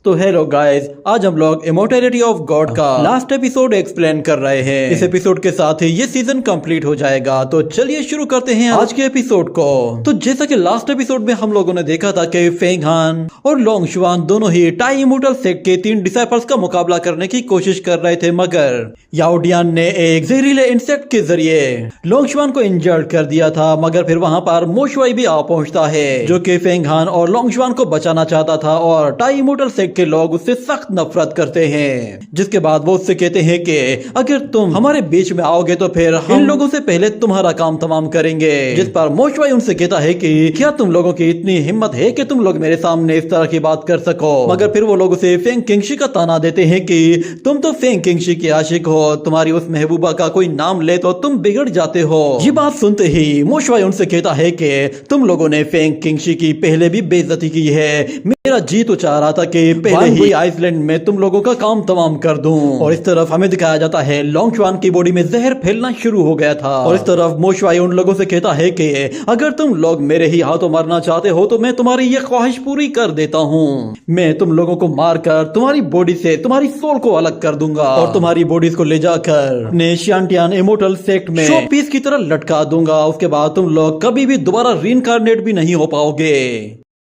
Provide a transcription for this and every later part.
तो hello guys, आज हम लोग इमोर्टैलिटी ऑफ गॉड का लास्ट एपिसोड एक्सप्लेन कर रहे हैं। इस एपिसोड के साथ ही ये सीजन कंप्लीट हो जाएगा। तो चलिए शुरू करते हैं आज के एपिसोड को। तो जैसा कि लास्ट एपिसोड में हम लोगों ने देखा था कि फेंग हान और लोंग शुआन दोनों ही टाई इमोर्टल सेक्ट के 3 डिसाइपल्स का मुकाबला करने की कोशिश कर रहे थे, मगर याओ डियान ने एक जहरीले इंसेक्ट के जरिए लोंग शुआन को इंजर्ड कर दिया था। मगर फिर वहाँ पर मो शुआई भी आ पहुँचता है, जो कि फेंग हान और लोंग शुआन को बचाना चाहता था और टाई इमोर्टल सेक्ट के लोग उससे सख्त नफरत करते हैं। जिसके बाद वो उससे कहते हैं कि अगर तुम हमारे बीच में आओगे तो फिर हम इन लोगों से पहले तुम्हारा काम तमाम करेंगे। जिस पर मो शुआई उनसे कहता है कि क्या तुम लोगों की इतनी हिम्मत है कि तुम लोग मेरे सामने इस तरह की बात कर सको। मगर फिर वो लोग उसे फेंग किंगशी का ताना देते हैं कि तुम तो फेंग किंगशी के आशिक हो, तुम्हारी उस महबूबा का कोई नाम ले तो तुम बिगड़ जाते हो। ये बात सुनते ही मो शुआई उनसे कहता है कि तुम लोगों ने फेंग किंगशी की पहले भी बेइज्जती की है। मेरा जी तो चाह रहा था कि पहले ही आइसलैंड में तुम लोगों का काम तमाम कर दूं। और इस तरफ हमें दिखाया जाता है लोंग शुआन की बॉडी में जहर फैलना शुरू हो गया था। और इस तरफ मो शुआई उन लोगों से कहता है कि अगर तुम लोग मेरे ही हाथों मरना चाहते हो तो मैं तुम्हारी ये ख्वाहिश पूरी कर देता हूँ। मैं तुम लोगों को मारकर तुम्हारी बॉडी से तुम्हारी सोल को अलग कर दूंगा और तुम्हारी बॉडीज को ले जाकर अपने शांटियान इमोर्टल सेक्ट में शो पीस की तरह लटका दूंगा। उसके बाद तुम लोग कभी भी दोबारा रीइंकार्नेट भी नहीं हो पाओगे।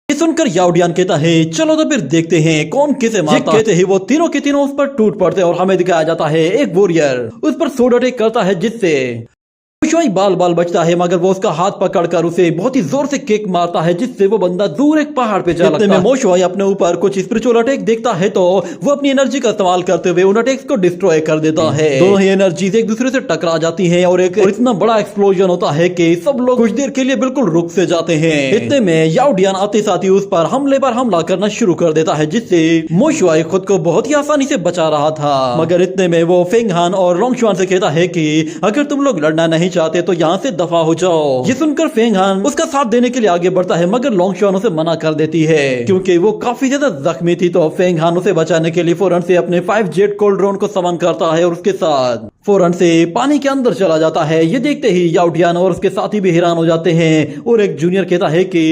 सुनकर याओ डियान कहता है चलो तो फिर देखते हैं कौन किसे मारता है। कहते ही वो तीनों के तीनों उस पर टूट पड़ते हैं और हमें दिखाया जाता है एक वॉरियर उस पर सोड अटैक करता है, जिससे शुआई बाल बाल बचता है। मगर वो उसका हाथ पकड़कर उसे बहुत ही जोर से किक मारता है, जिससे वो बंदा दूर एक पहाड़ पे जा लगता है। मो शुआई अपने ऊपर कुछ स्पिरिचुअल अटैक देखता है तो वो अपनी एनर्जी का इस्तेमाल करते हुए उन अटैक्स को डिस्ट्रॉय कर देता है। दोनों ही एनर्जीज एक दूसरे से टकरा जाती हैं और एक इतना बड़ा एक्सप्लोजन होता है कि सब लोग कुछ देर के लिए बिल्कुल रुक से जाते हैं। इतने में याओ डियान आते साथ ही उस पर हमले पर हमला करना शुरू कर देता है, जिससे मो शुआई खुद को बहुत ही आसानी से बचा रहा था। मगर इतने में वो फेंग हान और लोंग शुआन से कहता है कि अगर तुम लोग लड़ना नहीं चाहते तो यहाँ से दफा हो जाओ। ये सुनकर फेंग हान उसका साथ देने के लिए आगे बढ़ता है, मगर लोंग शुआन उसे मना कर देती है क्योंकि वो काफी ज्यादा जख्मी थी। तो फेंग हान उसे बचाने के लिए फौरन से अपने 5 जेट कोल्ड्रोन को समन करता है और उसके साथ फौरन से पानी के अंदर चला जाता है। ये देखते ही याओ डियान और उसके साथी भी हैरान हो जाते हैं और एक जूनियर कहता है कि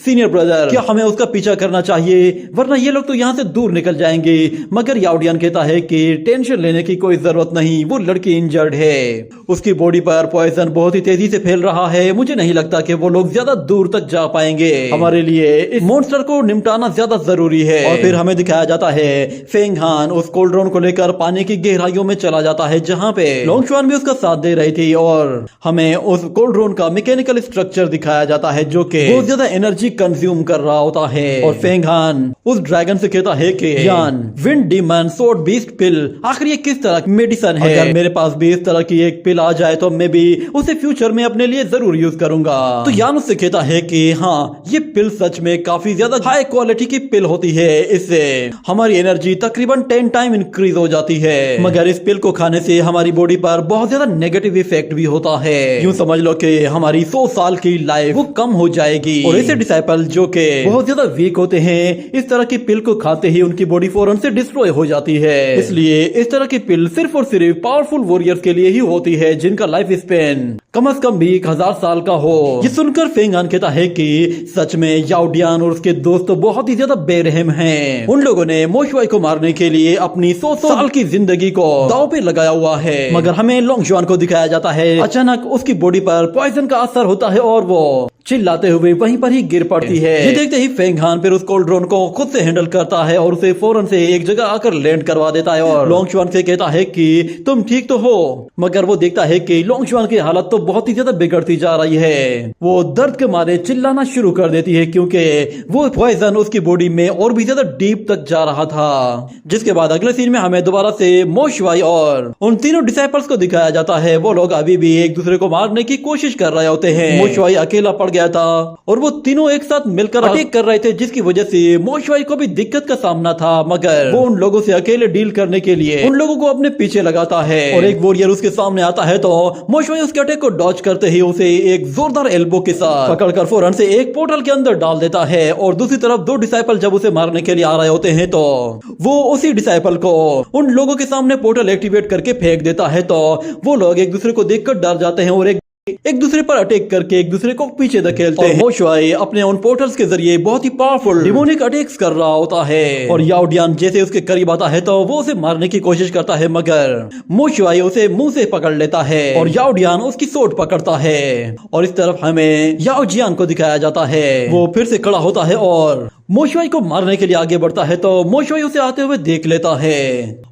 सीनियर ब्रदर, क्या हमें उसका पीछा करना चाहिए, वरना ये लोग तो यहाँ से दूर निकल जाएंगे। मगर याओ डियान कहता है कि टेंशन लेने की कोई जरूरत नहीं, वो लड़की इंजर्ड है, उसकी बॉडी पर पॉइजन बहुत ही तेजी से फैल रहा है। मुझे नहीं लगता कि वो लोग ज्यादा दूर तक जा पाएंगे। हमारे लिए इस मॉन्स्टर को निपटाना ज्यादा जरूरी है। और फिर हमें दिखाया जाता है फेंग हान उस कोल्ड्रोन को लेकर पानी की गहराइयों में चला जाता है, जहाँ पे लोंग शुआन भी उसका साथ दे रही थी। और हमें उस कोल्ड्रोन का मैकेनिकल स्ट्रक्चर दिखाया जाता है जो कि बहुत ज्यादा एनर्जी कंज्यूम कर रहा होता है। और फेंग हान उस ड्रैगन से कहता है कि यान विंड डीमन सोर्ड बीस्ट पिल आखिर ये किस तरह की मेडिसिन है, अगर मेरे पास भी इस तरह की एक पिल आ जाए तो मैं भी उसे फ्यूचर में अपने लिए जरूर यूज करूंगा। तो यान उससे कहता है कि हाँ, ये पिल सच में काफी ज्यादा हाई क्वालिटी की पिल होती है, इससे हमारी एनर्जी तकरीबन 10 टाइम इंक्रीज हो जाती है। मगर इस पिल को खाने से हमारी बॉडी पर बहुत ज्यादा नेगेटिव इफेक्ट भी होता है। यूं समझ लो कि हमारी 100 साल की लाइफ वो कम हो जाएगी। और ऐसे डिसाइपल जो कि बहुत ज्यादा वीक होते हैं, इस तरह की पिल को खाते ही उनकी बॉडी फौरन से डिस्ट्रॉय हो जाती है। इसलिए इस तरह की पिल सिर्फ और सिर्फ पावरफुल वॉरियर्स के लिए ही होती है, जिनका लाइफ स्पेन कम से कम भी 1000 साल का हो। ये सुनकर फेंग हान कहता है कि सच में याओ डियान और उसके दोस्त तो बहुत ही ज्यादा बेरहम हैं। उन लोगों ने मो शुआई को मारने के लिए अपनी 100 साल की जिंदगी को दांव पे लगाया हुआ है। मगर हमें लोंग शुआन को दिखाया जाता है अचानक उसकी बॉडी पर पॉइजन का असर होता है और वो चिल्लाते हुए वहीं पर ही गिर पड़ती है। ये देखते ही फेंग हान फिर उस कोल्ड्रोन को खुद से हैंडल करता है और उसे फौरन से एक जगह आकर लैंड करवा देता है और लोंग शुआन से कहता है कि तुम ठीक तो हो। मगर वो देखता है कि लोंग शुआन की हालत तो बहुत ही ज्यादा बिगड़ती जा रही है। वो दर्द के मारे चिल्लाना शुरू कर देती है क्योंकि वो पॉइजन उसकी बॉडी में और भी ज्यादा डीप तक जा रहा था। जिसके बाद अगले सीन में हमें दोबारा से मो शुआई और उन तीनों डिसाइपल्स को दिखाया जाता है। वो लोग अभी भी एक दूसरे को मारने की कोशिश कर रहे होते हैं। मो शुआई अकेला पड़ गया था और वो तीनों एक साथ मिलकर अटैक कर रहे थे, जिसकी वजह से मो शुआई को भी दिक्कत का सामना था। मगर वो उन लोगों से अकेले डील करने के लिए उन लोगों को अपने पीछे लगाता है और एक वॉरियर उसके सामने आता है तो मो शुआई उसके अटैक को डॉज करते ही उसे एक जोरदार एल्बो के साथ पकड़कर फौरन से एक पोर्टल के अंदर डाल देता है। और दूसरी तरफ 2 डिसाइपल जब उसे मारने के लिए आ रहे होते हैं तो वो उसी डिसाइपल को उन लोगों के सामने पोर्टल एक्टिवेट करके फेंक देता है। तो वो लोग एक दूसरे को देखकर डर जाते हैं और एक एक दूसरे पर अटैक करके एक दूसरे को पीछे धकेलते हैं। मोशवाई अपने उन पोर्टल्स के जरिए बहुत ही पावरफुल डिमोनिक अटैक्स कर रहा होता है और याओ डियान जैसे उसके करीब आता है तो वो उसे मारने की कोशिश करता है, मगर मोशवाई उसे मुंह से पकड़ लेता है और याओ डियान उसकी सोट पकड़ता है। और इस तरफ हमें याओ जियान को दिखाया जाता है, वो फिर से खड़ा होता है और मोशवाई को मारने के लिए आगे बढ़ता है तो मोशवाई उसे आते हुए देख लेता है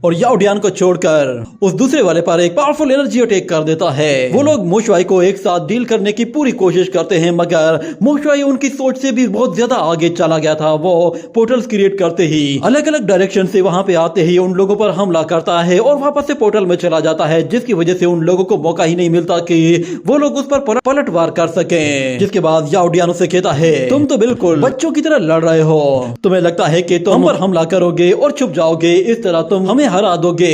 और याओ डियान को छोड़कर उस दूसरे वाले पर एक पावरफुल एनर्जी अटैक कर देता है। वो लोग मोशवाई को एक साथ डील करने की पूरी कोशिश करते हैं, मगर मोशवाई उनकी सोच से भी बहुत ज्यादा आगे चला गया था। वो पोर्टल्स क्रिएट करते ही अलग अलग डायरेक्शन से वहां पे आते ही उन लोगों पर हमला करता है और वापस से पोर्टल में चला जाता है, जिसकी वजह से उन लोगों को मौका ही नहीं मिलता कि वो लोग उस पर पलटवार कर सके। जिसके बाद याओ डियान उसे कहता है, तुम तो बिल्कुल बच्चों की तरह लड़ रहे हो, तुम्हें लगता है कि तुम हम पर हमला करोगे और छुप जाओगे, इस तरह तुम हमें हरा दोगे।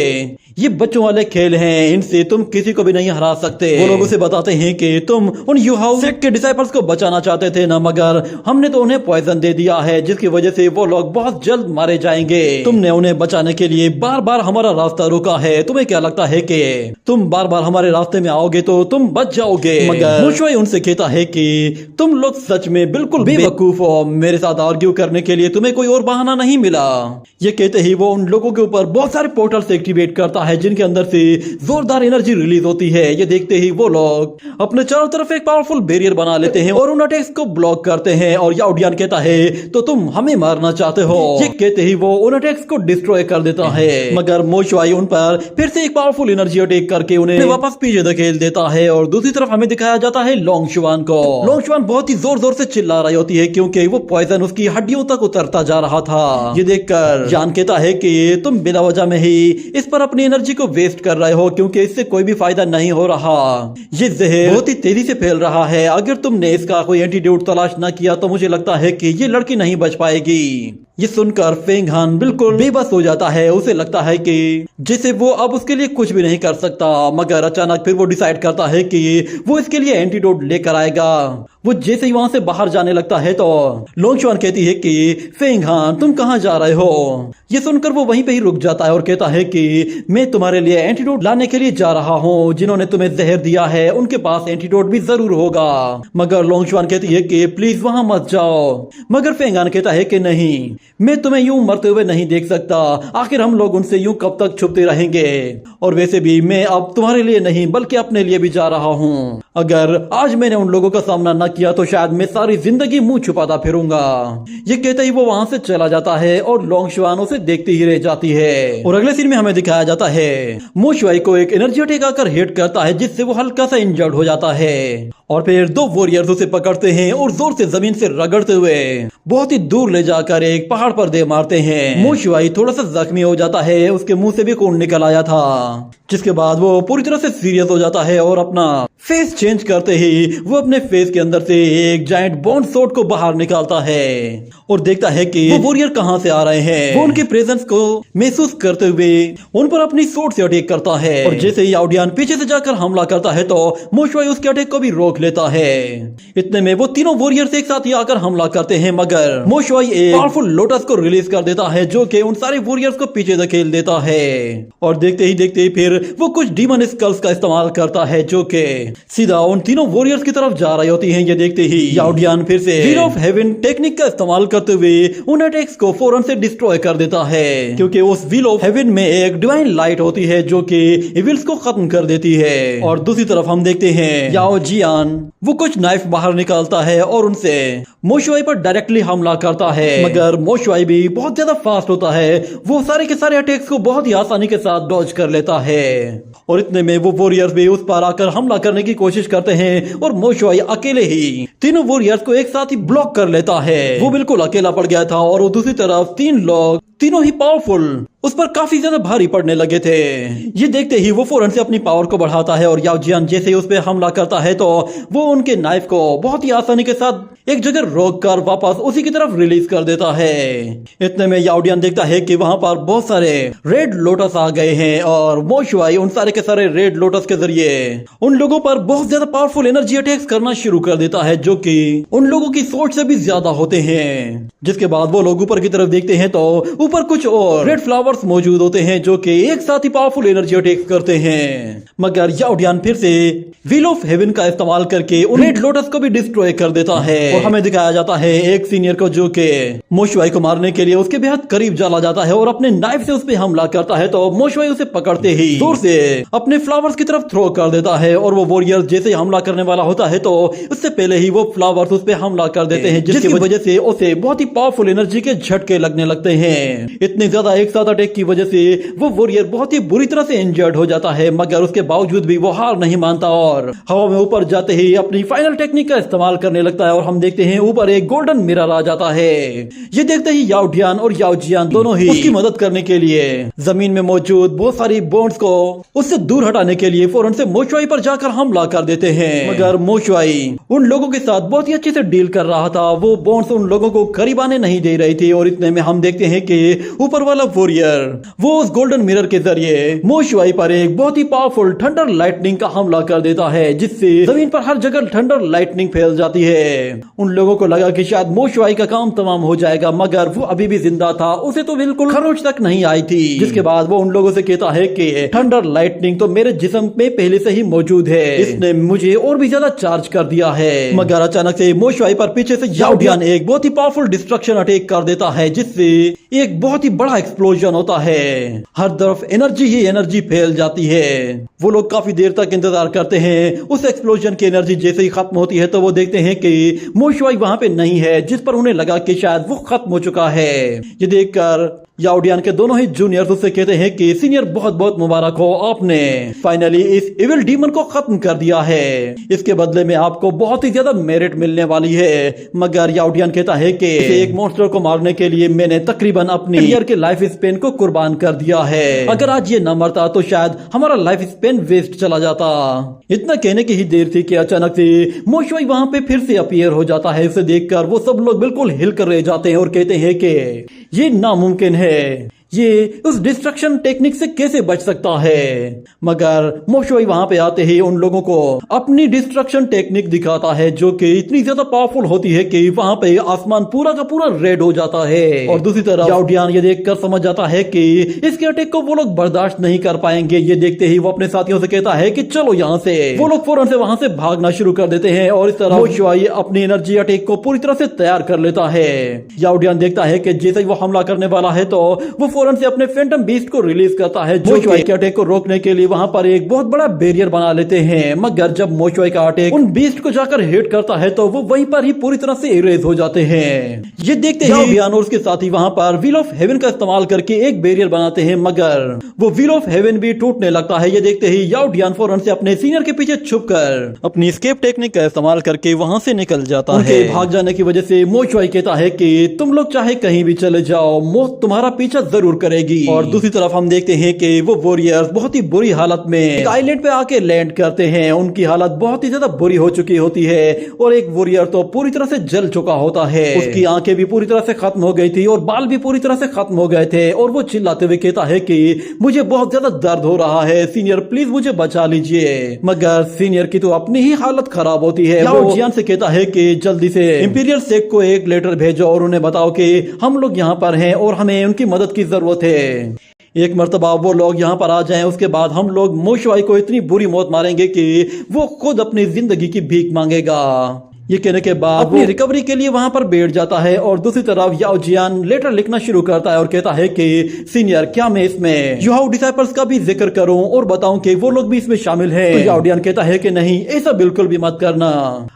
ये बच्चों वाले खेल हैं, इनसे तुम किसी को भी नहीं हरा सकते। वो लोग उसे बताते हैं कि तुम उन यूहाओ सेक्ट के डिसाइपल्स को बचाना चाहते थे ना, मगर हमने तो उन्हें पॉइजन दे दिया है, जिसकी वजह से वो लोग बहुत जल्द मारे जाएंगे। तुमने उन्हें बचाने के लिए बार बार हमारा रास्ता रोका है, तुम्हें क्या लगता है कि तुम बार बार हमारे रास्ते में आओगे तो तुम बच जाओगे? मगर मोशवाई उनसे कहता है कि तुम लोग सच में बिल्कुल बेवकूफ हो, मेरे साथ आर्ग्यू करने के लिए तुम्हें कोई और बहाना नहीं मिला। ये कहते ही वो उन लोगों के ऊपर बहुत सारे पोर्टल्स एक्टिवेट करता है, जिनके अंदर से जोरदार एनर्जी रिलीज होती है। ये देखते ही वो लोग अपने चारों तरफ एक पावरफुल बैरियर बना लेते हैं और उन अटैक्स को ब्लॉक करते हैं। और याओ डियान कहता है, तो तुम हमें मारना चाहते हो? ये कहते ही वो उन अटैक्स को डिस्ट्रॉय कर देता है, मगर मोशवाई उन पर फिर से एक पावरफुल एनर्जी अटैक करके उन्हें वापस पीछे धकेल देता है। और दूसरी तरफ हमें दिखाया जाता है लोंगशुआन को। लोंगशुआन बहुत ही जोर जोर से चिल्ला रही होती है, क्योंकि वो पॉइजन उसकी हड्डियों तक उतरता जा रहा था। ये देखकर जान कहता है कि तुम बिना वजह में ही इस पर अपनी एनर्जी को वेस्ट कर रहे हो, क्योंकि इससे कोई भी फायदा नहीं हो रहा। ये जहर बहुत ही तेजी से फैल रहा है, अगर तुमने इसका कोई एंटीडोट तलाश न किया तो मुझे लगता है कि ये लड़की नहीं बच पाएगी। ये सुनकर फेंग हान बिल्कुल बेबस हो जाता है, उसे लगता है कि जैसे वो अब उसके लिए कुछ भी नहीं कर सकता, मगर अचानक फिर वो डिसाइड करता है कि वो इसके लिए एंटीडोट लेकर आएगा। वो जैसे ही वहां से बाहर जाने लगता है तो लोंगशुआन कहती है कि फेंग हान तुम कहां जा रहे हो? ये सुनकर वो वहीं पे ही रुक जाता है और कहता है कि मैं तुम्हारे लिए एंटीडोट लाने के लिए जा रहा हूँ, जिन्होंने तुम्हें जहर दिया है उनके पास एंटीडोट भी जरूर होगा। मगर लोंगशुआन कहती है कि प्लीज वहां मत जाओ, मगर फेंग हान कहता है कि नहीं, मैं तुम्हें यूं मरते हुए नहीं देख सकता, आखिर हम लोग उनसे यूं कब तक छुपते रहेंगे? और वैसे भी मैं अब तुम्हारे लिए नहीं बल्कि अपने लिए भी जा रहा हूँ। अगर आज मैंने उन लोगों का सामना न किया तो शायद मैं सारी जिंदगी मुंह छुपाता फिरूंगा। ये कहते ही वो वहां से चला जाता है और लोंगशुआन उसे देखती ही रह जाती है। और अगले सीन में हमें दिखाया जाता है मोशवाई को एक एनर्जी अटैक आकर हिट करता है, जिससे वो हल्का सा इंजर्ड हो जाता है और फिर दो वॉरियर्स उसे पकड़ते हैं और जोर से जमीन से रगड़ते हुए बहुत ही दूर ले जाकर एक पहाड़ पर दे मारते हैं। मोशवाई थोड़ा सा जख्मी हो जाता है, उसके मुंह से भी खून निकल आया था, जिसके बाद वो पूरी तरह से सीरियस हो जाता है और अपना फेस चेंज करते ही वो अपने फेस के अंदर से एक जायंट बॉन्ड सोर्ड को बाहर निकालता है और देखता है कि वो वॉरियर कहां से आ रहे हैं। वो उनके प्रेजेंस को महसूस करते हुए उन पर अपनी सोर्ड से अटैक करता है और जैसे ही याओ डियान पीछे से जाकर हमला करता है तो मोशवाई उसके अटैक को भी रोक लेता है। इतने में वो तीनों वॉरियर्स एक साथ ही आकर हमला करते हैं, मगर मोशवाई एक पावरफुल लोटस को रिलीज कर देता है, जो कि उन सारे वॉरियर्स को पीछे धकेल देता है। और देखते ही फिर वो कुछ डीमन स्कल्स का इस्तेमाल करता है, जो कि सीधा उन तीनों वॉरियर्स की तरफ जा रही होती हैं। ये देखते ही याओ डियान फिर से व्हील ऑफ हेवन टेक्निक का इस्तेमाल करते हुए उन अटैक्स को फौरन से डिस्ट्रॉय कर देता है, क्योंकि उस व्हील ऑफ हेवन में एक डिवाइन लाइट होती है जो कि इविल्स को खत्म कर देती है। और दूसरी तरफ हम देखते हैं याओ जियान वो कुछ नाइफ बाहर निकालता है और उनसे मोशवाई पर डायरेक्टली हमला करता है, मगर मोशवाई भी बहुत ज्यादा फास्ट होता है, वो सारे के सारे अटैक्स को बहुत ही आसानी के साथ डॉज कर लेता है। और इतने में वो वॉरियर्स भी उस पर आकर हमला करने की कोशिश करते हैं और मोशवाई अकेले ही तीनों वॉरियर्स को एक साथ ही ब्लॉक कर लेता है। वो बिल्कुल अकेला पड़ गया था और दूसरी तरफ तीन लोग तीनों ही पावरफुल उस पर काफी ज्यादा भारी पड़ने लगे थे। ये देखते ही वो फौरन से अपनी पावर को बढ़ाता है और याओ जियान जैसे ही उस पर हमला करता है तो वो उनके नाइफ को बहुत ही आसानी के साथ एक जगह रोक कर वापस उसी की तरफ रिलीज कर देता है। इतने में याओ डियान देखता है कि वहां पर बहुत सारे रेड लोटस आ गए हैं और मोशवाई उन सारे के सारे रेड लोटस के जरिए उन लोगों पर बहुत ज्यादा पावरफुल एनर्जी अटैक्स करना शुरू कर देता है, जो कि उन लोगों की सोच से भी ज्यादा होते हैं। जिसके बाद वो लोग ऊपर की तरफ देखते हैं तो ऊपर कुछ और रेड फ्लावर फ्लावर्स मौजूद होते हैं जो कि एक साथ ही पावरफुल एनर्जी अटैक करते हैं, मगर याओ डियान फिर से व्हील ऑफ हेवन का इस्तेमाल करके उन रेड लोटस को भी डिस्ट्रॉय कर देता है। और हमें दिखाया जाता है एक सीनियर को जो कि मोशवाई को मारने के लिए उसके बेहद करीब चला जाता है और अपने नाइफ से उस पर हमला करता है, तो मोशवाई उसे पकड़ते ही दूर से अपने फ्लावर्स की तरफ थ्रो कर देता है और वो वॉरियर जैसे हमला करने वाला होता है तो उससे पहले ही वो फ्लावर्स उस पर हमला कर देते हैं, जिसकी वजह से उसे बहुत ही पावरफुल एनर्जी के झटके लगने लगते हैं। इतने ज्यादा एक साथ अटैक की वजह से वो वॉरियर बहुत ही बुरी तरह से इंजर्ड हो जाता है, मगर उसके बावजूद भी वो हार नहीं मानता और हवा में ऊपर जाते ही अपनी फाइनल टेक्निक का इस्तेमाल करने लगता है और हम देखते हैं ऊपर एक गोल्डन मिरर आ जाता है। ये देखते ही याओ डियान और याओ जियान दोनों ही उसकी मदद करने के लिए जमीन में मौजूद बहुत सारी बॉन्ड्स को उससे दूर हटाने के लिए फौरन से मोशवाई पर जाकर हमला कर देते हैं, मगर मोशवाई उन लोगों के साथ बहुत ही अच्छे से डील कर रहा था। वो बॉन्ड्स उन लोगों को करीब आने नहीं दे रही थी और इतने में हम देखते हैं कि ऊपर वाला वॉरियर वो उस गोल्डन मिरर के जरिए मोशवाई पर एक बहुत ही पावरफुल थंडर लाइटनिंग का हमला कर देता है, जिससे जमीन पर हर जगह थंडर लाइटनिंग फैल जाती है। उन लोगों को लगा कि शायद मोशवाई का काम तमाम हो जाएगा, मगर वो अभी भी जिंदा था, उसे तो बिल्कुल खरोच तक नहीं आई थी। जिसके बाद वो उन लोगों से कहता है कि थंडर लाइटनिंग तो मेरे जिस्म में पहले से ही मौजूद है, इसने मुझे और भी ज्यादा चार्ज कर दिया है। मगर अचानक से मोशवाई पर पीछे से याओ डियान एक बहुत ही पावरफुल डिस्ट्रक्शन अटैक कर देता है, जिससे एक बहुत ही बड़ा एक्सप्लोजन होता है। हर तरफ एनर्जी ही एनर्जी फैल जाती है। वो लोग काफी देर तक इंतजार करते हैं। उस एक्सप्लोजन की एनर्जी जैसे ही खत्म होती है तो वो देखते हैं कि मोशवाई वहां पे नहीं है, जिस पर उन्हें लगा कि शायद वो खत्म हो चुका है। ये देखकर याओ डियान के दोनों ही जूनियर्स उससे कहते हैं कि सीनियर बहुत बहुत मुबारक हो, आपने फाइनली इस इविल डीमन को खत्म कर दिया है, इसके बदले में आपको बहुत ही ज्यादा मेरिट मिलने वाली है। मगर याओ डियान कहता है कि एक मॉन्स्टर को मारने के लिए मैंने तकरीबन अपनी करियर के लाइफ स्पेन को कुर्बान कर दिया है। अगर आज ये न मरता तो शायद हमारा लाइफ स्पेन वेस्ट चला जाता। इतना कहने की ही देर थी कि अचानक से मोशवाई वहां पे फिर से अपीयर हो जाता है। उसे देखकर वो सब लोग बिल्कुल हिलकर रह जाते हैं और कहते हैं कि ये नामुमकिन है, ये उस डिस्ट्रक्शन टेक्निक से कैसे बच सकता है। मगर मोशवाई वहां पे आते ही उन लोगों को अपनी डिस्ट्रक्शन टेक्निक दिखाता है, जो कि इतनी ज्यादा पावरफुल होती है कि वहां पे आसमान पूरा का पूरा रेड हो जाता है। और दूसरी तरफ याओ डियान ये देखकर समझ जाता है कि इसके अटैक को वो लोग बर्दाश्त नहीं कर पाएंगे। ये देखते ही वो अपने साथियों से कहता है कि चलो यहाँ से। वो लोग फौरन से वहां से भागना शुरू कर देते हैं और इस तरह मोशवाई अपनी एनर्जी अटैक को पूरी तरह से तैयार कर लेता है। याओ डियान देखता है कि जैसे ही वो हमला करने वाला है तो वो फौरन से अपने फैंटम बीस्ट को रिलीज करता है, जो मोशवाई के अटैक को रोकने के लिए वहां पर एक बहुत बड़ा बैरियर बना लेते हैं। मगर जब मोशवाई का अटैक उन बीस्ट को जाकर हिट करता है तो वो वहीं पर ही पूरी तरह से इरेज हो जाते हैं। ये देखते ही डियान और उसके साथी वहां पर व्हील ऑफ हेवन का इस्तेमाल करके एक बैरियर बनाते हैं, मगर वो व्हील ऑफ हेवन भी टूटने लगता है। ये देखते ही याओ डियान फौरन से अपने सीनियर के पीछे छुपकर अपनी एस्केप टेक्निक का इस्तेमाल करके वहां से निकल जाता है। भाग जाने की वजह से मोशवाई कहता है कि तुम लोग चाहे कहीं भी चले जाओ, मौत तुम्हारा पीछा जरूर करेगी। और दूसरी तरफ हम देखते हैं कि वो वॉरियर्स बहुत ही बुरी हालत में एक आइलैंड पे आके लैंड करते हैं। उनकी हालत बहुत ही ज्यादा बुरी हो चुकी होती है और एक वॉरियर तो पूरी तरह से जल चुका होता है। उसकी आंखें भी पूरी तरह से खत्म हो गई थी और बाल भी पूरी तरह से खत्म हो गए थे और वो चिल्लाते हुए कहता है कि मुझे बहुत ज्यादा दर्द हो रहा है, सीनियर प्लीज मुझे बचा लीजिए। मगर सीनियर की तो अपनी ही हालत खराब होती है। वो जियान से कहता है कि जल्दी से इंपीरियल सेक को एक लेटर भेजो और उन्हें बताओ कि हम लोग यहाँ पर हैं और हमें उनकी मदद की जरूरत है। एक मर्तबा वो लोग यहाँ पर आ जाएं, उसके बाद हम लोग मोशवाई को इतनी बुरी मौत मारेंगे कि वो खुद अपनी जिंदगी की भीख मांगेगा। ये कहने के बाद अपनी रिकवरी के लिए वहां पर बैठ जाता है और दूसरी तरफ याओ जियान लेटर लिखना शुरू करता है और कहता है कि सीनियर क्या मैं इसमें युहाओ डिसाइपल्स का भी जिक्र करूं और बताऊं कि वो लोग भी इसमें शामिल हैं। तो याओ डियान कहता है कि नहीं, ऐसा बिल्कुल भी मत करना।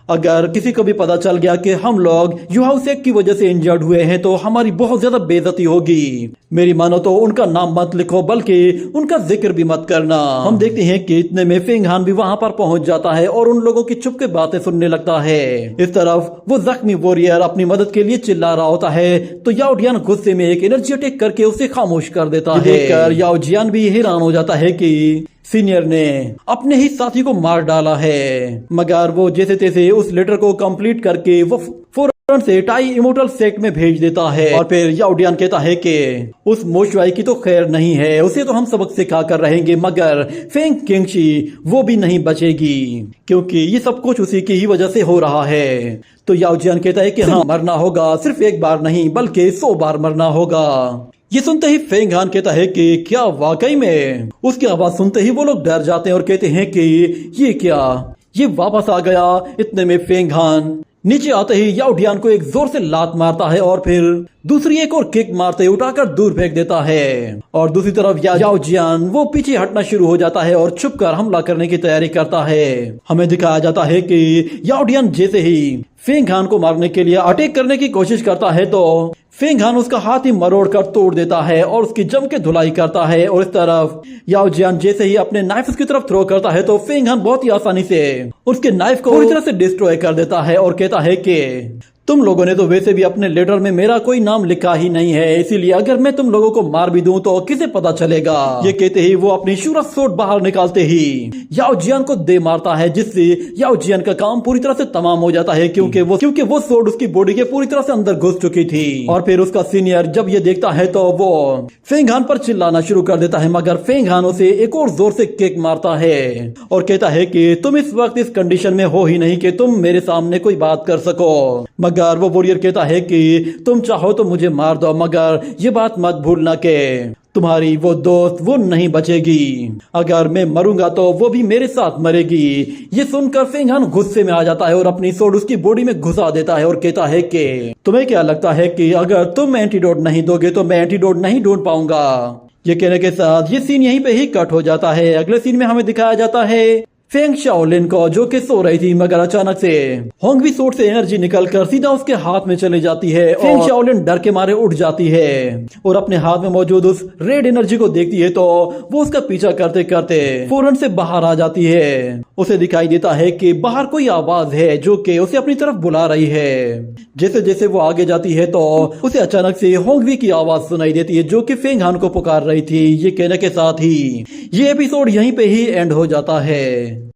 अगर किसी को भी पता चल गया कि हम लोग युहाओ सेक की वजह से इंजर्ड हुए हैं तो हमारी बहुत ज्यादा बेइज्जती होगी। मेरी मानो तो उनका नाम मत लिखो, बल्कि उनका जिक्र भी मत करना। हम देखते हैं कि इतने में फेंग हान भी वहां पर पहुंच जाता है और उन लोगों की चुप के बातें सुनने लगता है। इस तरफ वो जख्मी वॉरियर अपनी मदद के लिए चिल्ला रहा होता है तो याओ डियान गुस्से में एक एनर्जी अटैक करके उसे खामोश कर देता है। याओ जियान भी हैरान हो जाता है कि सीनियर ने अपने ही साथी को मार डाला है, मगर वो जैसे तैसे उस लेटर को कंप्लीट करके वो फौरन से टाई इमोर्टल सेक्ट में भेज देता है। और फिर याओ डियान कहता है कि उस मोशवाई की तो खैर नहीं है, उसे तो हम सबक सिखा कर रहेंगे, मगर फेंग किंगशी वो भी नहीं बचेगी क्योंकि ये सब कुछ उसी की ही वजह से हो रहा है। तो याओ जियान कहता है कि हाँ, मरना होगा, सिर्फ एक बार नहीं बल्कि 100 बार मरना होगा। ये सुनते ही फेंग हान कहता है कि क्या वाकई में। उसकी आवाज सुनते ही वो लोग डर जाते हैं और कहते हैं कि ये क्या, ये वापस आ गया। इतने में फेंग हान नीचे आते ही याओ डियान को एक जोर से लात मारता है और फिर दूसरी एक और किक मारते उठाकर दूर फेंक देता है। और दूसरी तरफ याओ जियान वो पीछे हटना शुरू हो जाता है और छुप कर हमला करने की तैयारी करता है। हमें दिखाया जाता है कि याओ डियान जैसे ही फेंग हान को मारने के लिए अटैक करने की कोशिश करता है तो फेंग हान उसका हाथ ही मरोड़ कर तोड़ देता है और उसकी जम के धुलाई करता है। और इस तरफ याओ जियान जैसे ही अपने नाइफ उसकी तरफ थ्रो करता है तो फेंग हान बहुत ही आसानी से उसके नाइफ को पूरी तरह से डिस्ट्रॉय कर देता है और कहता है कि तुम लोगों ने तो वैसे भी अपने लेटर में मेरा कोई नाम लिखा ही नहीं है, इसीलिए अगर मैं तुम लोगों को मार भी दूं तो किसे पता चलेगा। ये कहते ही वो अपनी शूरत सोट बाहर निकालते ही याओ जियान को दे मारता है, जिससे याओ जियान का काम पूरी तरह से तमाम हो जाता है क्योंकि वो सोट उसकी बॉडी के पूरी तरह से अंदर घुस चुकी थी। और फिर उसका सीनियर जब ये देखता है तो वो फेंग हान पर चिल्लाना शुरू कर देता है, मगर फेंग हान उसे एक और जोर से किक मारता है और कहता है कि तुम इस वक्त इस कंडीशन में हो ही नहीं कि तुम मेरे सामने कोई बात कर सको। मगर वो वॉरियर कहता है कि तुम चाहो तो मुझे मार दो, मगर ये बात मत भूलना कि तुम्हारी वो दोस्त वो नहीं बचेगी। अगर मैं मरूंगा तो वो भी मेरे साथ मरेगी। ये सुनकर फेंग हान गुस्से में आ जाता है और अपनी सोड उसकी बॉडी में घुसा देता है और कहता है कि तुम्हें क्या लगता है कि अगर तुम एंटीडोट नहीं दोगे तो मैं एंटीडोट नहीं ढूंढ पाऊंगा। ये कहने के साथ ये सीन यहीं पे ही कट हो जाता है। अगले सीन में हमें दिखाया जाता है फेंग शाओलिन को जो कि सो रही थी, मगर अचानक से होंगवी सोट से एनर्जी निकलकर सीधा उसके हाथ में चली जाती है। फेंग शाओलिन डर के मारे उठ जाती है और अपने हाथ में मौजूद उस रेड एनर्जी को देखती है तो वो उसका पीछा करते करते फौरन से बाहर आ जाती है। उसे दिखाई देता है कि बाहर कोई आवाज है जो कि उसे अपनी तरफ बुला रही है। जैसे जैसे वो आगे जाती है तो उसे अचानक से होंगवी की आवाज सुनाई देती है जो कि फेंग हान को पुकार रही थी। ये कहने के साथ ही ये एपिसोड यहीं पे ही एंड हो जाता है।